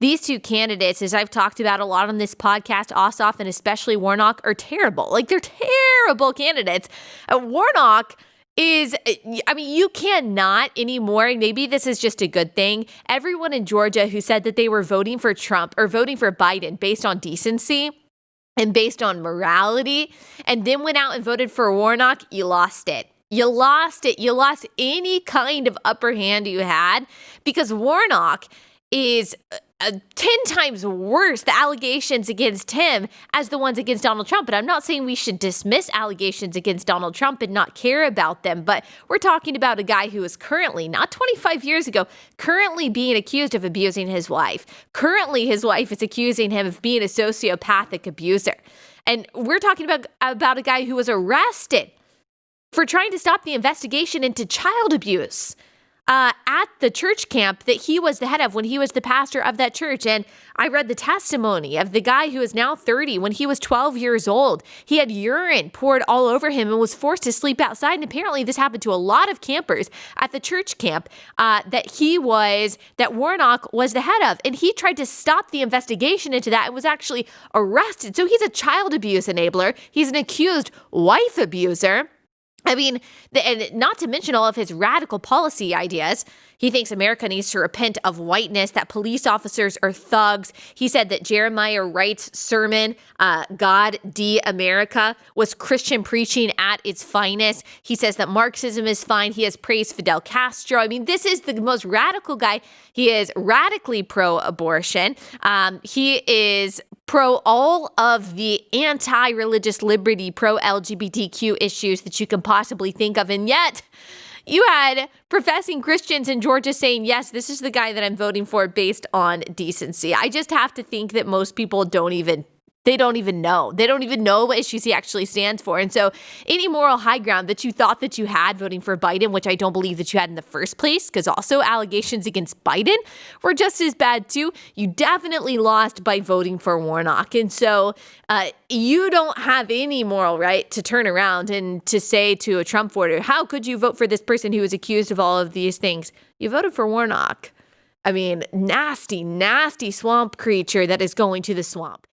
These two candidates, as I've talked about a lot on this podcast, Ossoff and especially Warnock, are terrible. Like, they're terrible candidates. Warnock is, I mean, you cannot anymore, and maybe this is just a good thing, everyone in Georgia who said that they were voting for Trump or voting for Biden based on decency and based on morality, and then went out and voted for Warnock, you lost it. You lost it. You lost any kind of upper hand you had, because Warnock is 10 times worse, the allegations against him, as the ones against Donald Trump. And I'm not saying we should dismiss allegations against Donald Trump and not care about them, but we're talking about a guy who is currently, not 25 years ago, currently being accused of abusing his wife. Currently, his wife is accusing him of being a sociopathic abuser. And we're talking about a guy who was arrested for trying to stop the investigation into child abuse at the church camp that he was the head of when he was the pastor of that church. And I read the testimony of the guy who is now 30. When he was 12 years old, he had urine poured all over him and was forced to sleep outside. And apparently this happened to a lot of campers at the church camp that Warnock was the head of. And he tried to stop the investigation into that and was actually arrested. So he's a child abuse enabler. He's an accused wife abuser. I mean, and not to mention all of his radical policy ideas. He thinks America needs to repent of whiteness, that police officers are thugs. He said that Jeremiah Wright's sermon, God D America, was Christian preaching at its finest. He says that Marxism is fine. He has praised Fidel Castro. I mean, this is the most radical guy. He is radically pro-abortion. He is pro all of the anti-religious liberty, pro-LGBTQ issues that you can possibly think of. And yet, you had professing Christians in Georgia saying, yes, this is the guy that I'm voting for based on decency. I just have to think that most people don't even know. They don't even know what issues he actually stands for. And so any moral high ground that you thought that you had voting for Biden, which I don't believe that you had in the first place, because also allegations against Biden were just as bad too, you definitely lost by voting for Warnock. And so you don't have any moral right to turn around and to say to a Trump voter, how could you vote for this person who is accused of all of these things? You voted for Warnock. I mean, nasty, nasty swamp creature that is going to the swamp.